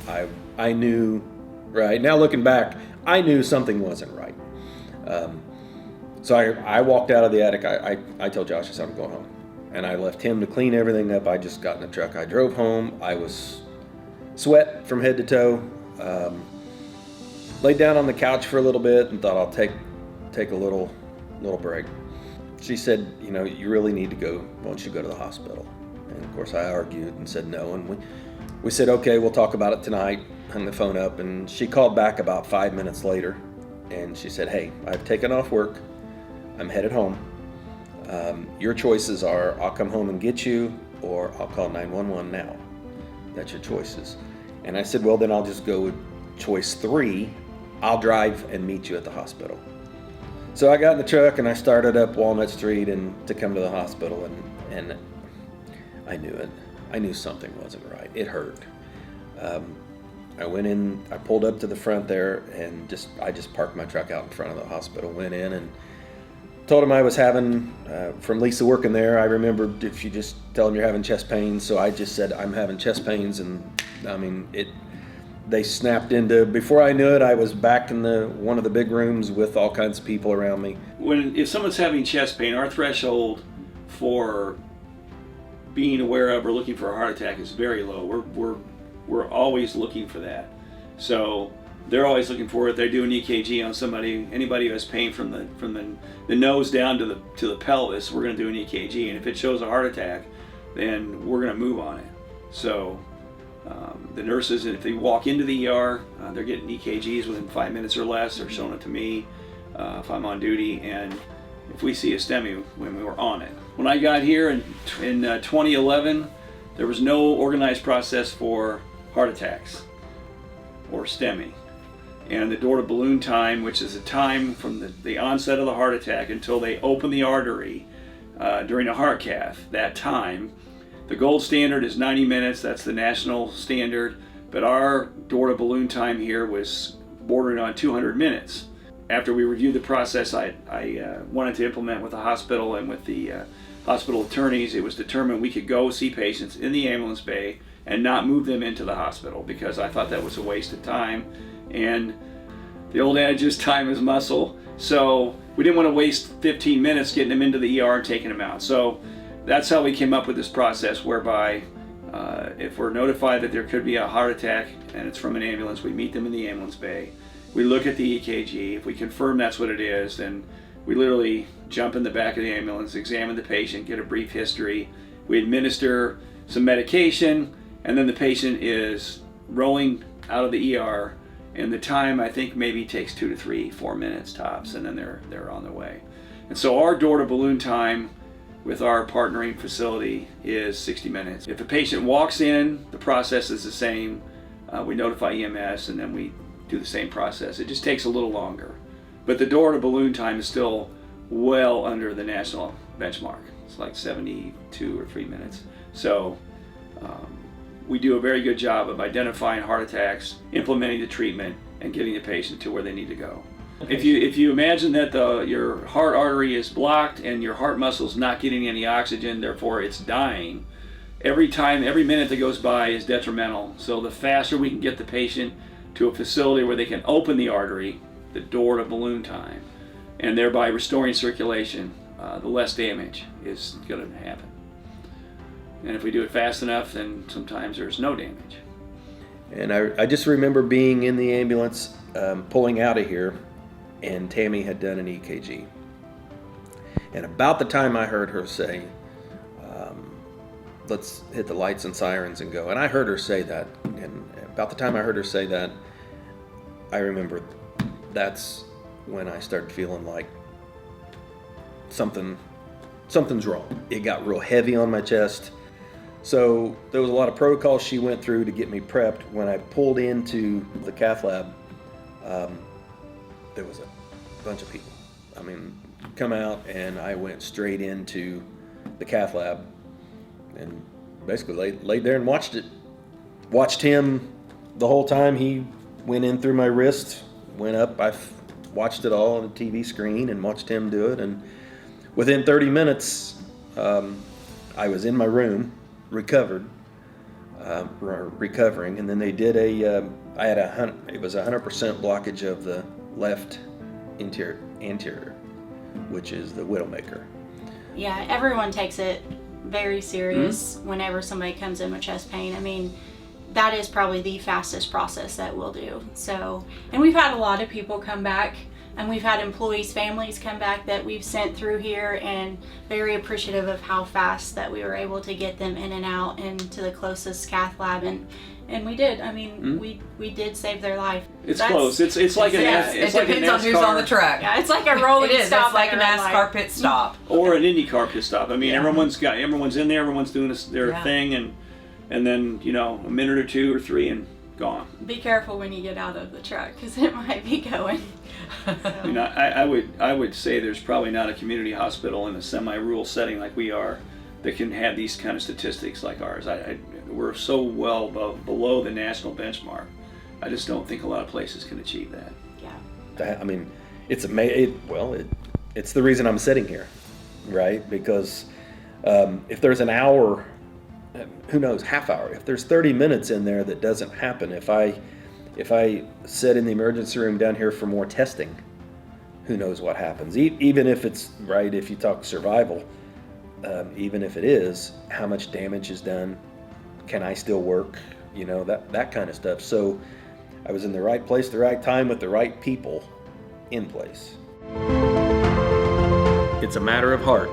I knew, right now looking back, I knew something wasn't right. So I walked out of the attic. I told Josh, I said, I'm going home. And I left him to clean everything up. I just got in the truck. I drove home. I was sweat from head to toe. Laid down on the couch for a little bit and thought I'll take a little break. She said, you really need to go. Why don't you go to the hospital? And of course I argued and said no. And we said, okay, we'll talk about it tonight. Hung the phone up, and she called back about 5 minutes later. And she said, hey, I've taken off work. I'm headed home. Your choices are I'll come home and get you, or I'll call 911 now. That's your choices. And I said, well, then I'll just go with choice 3. I'll drive and meet you at the hospital. So I got in the truck and I started up Walnut Street and to come to the hospital, and I knew it. I knew something wasn't right. It hurt. I went in, I pulled up to the front there, and I just parked my truck out in front of the hospital, went in and told him I was having, from Lisa working there, I remembered if you just tell them you're having chest pains. So I just said, I'm having chest pains. And they snapped into, before I knew it, I was back in one of the big rooms with all kinds of people around me. If someone's having chest pain, our threshold for being aware of or looking for a heart attack is very low. We're always looking for that. So they're always looking for it. They do an EKG on anybody who has pain from the nose down to the pelvis. We're going to do an EKG, and if it shows a heart attack, then we're going to move on it. So the nurses, if they walk into the ER, they're getting EKGs within 5 minutes or less. They're showing it to me if I'm on duty, and if we see a STEMI, when we were on it. When I got here in 2011, there was no organized process for heart attacks or STEMI. And the door to balloon time, which is the time from the onset of the heart attack until they open the artery during a heart cath, that time, the gold standard is 90 minutes. That's the national standard. But our door to balloon time here was bordering on 200 minutes. After we reviewed the process, I wanted to implement with the hospital and with the hospital attorneys. It was determined we could go see patients in the ambulance bay and not move them into the hospital, because I thought that was a waste of time. And the old adage is time is muscle. So we didn't want to waste 15 minutes getting them into the ER and taking them out. So that's how we came up with this process, whereby if we're notified that there could be a heart attack and it's from an ambulance, we meet them in the ambulance bay. We look at the EKG. If we confirm that's what it is, then we literally jump in the back of the ambulance, examine the patient, get a brief history. We administer some medication, and then the patient is rolling out of the ER. And the time, I think, maybe takes 2 to 3, 4 minutes tops, and then they're on their way. And so our door to balloon time with our partnering facility is 60 minutes. If a patient walks in, the process is the same. We notify EMS, and then we do the same process. It just takes a little longer. But the door to balloon time is still well under the national benchmark. It's like 72 or 3 minutes. So we do a very good job of identifying heart attacks, implementing the treatment, and getting the patient to where they need to go. If you imagine that your heart artery is blocked and your heart muscle is not getting any oxygen, therefore it's dying, every minute that goes by is detrimental. So the faster we can get the patient to a facility where they can open the artery, the door to balloon time, and thereby restoring circulation, the less damage is going to happen. And if we do it fast enough, then sometimes there's no damage. And I just remember being in the ambulance, pulling out of here, and Tammy had done an EKG. And about the time I heard her say, let's hit the lights and sirens and go. And I heard her say that. And about the time I heard her say that, I remember that's when I started feeling like something's wrong. It got real heavy on my chest. So there was a lot of protocols she went through to get me prepped. When I pulled into the cath lab, there was a bunch of people. I mean, come out, and I went straight into the cath lab and basically laid there and watched it. Watched him the whole time. He went in through my wrist, went up. I watched it all on the TV screen and watched him do it. And within 30 minutes, I was in my room, recovered. recovering, and then they did I had it was 100% blockage of the left anterior, which is the widowmaker. Yeah, everyone takes it very serious whenever somebody comes in with chest pain. I mean, that is probably the fastest process that we'll do. So, and we've had a lot of people come back, and we've had employees' families come back that we've sent through here, and very appreciative of how fast that we were able to get them in and out and to the closest cath lab, and we did. I mean, we did save their life. It's close. It's like It depends on who's on the track. Yeah, it's like a rolling It is. stop. It's like a at red NASCAR light. pit stop. or an IndyCar pit stop. I mean, everyone's in there. Everyone's doing their Yeah. thing, and then a minute or 2 or 3 and gone. Be careful when you get out of the truck, because it might be going. You know, I would say there's probably not a community hospital in a semi-rural setting like we are that can have these kind of statistics like ours. We're so well below the national benchmark. I just don't think a lot of places can achieve that. Yeah. I mean, it's amazing. Well, it's the reason I'm sitting here, right? Because if there's an hour, who knows, half hour, if there's 30 minutes in there that doesn't happen, if I sit in the emergency room down here for more testing, who knows what happens? Even if it's right, if you talk survival, even if it is, how much damage is done? Can I still work? That kind of stuff. So I was in the right place, the right time, with the right people in place. It's a matter of heart.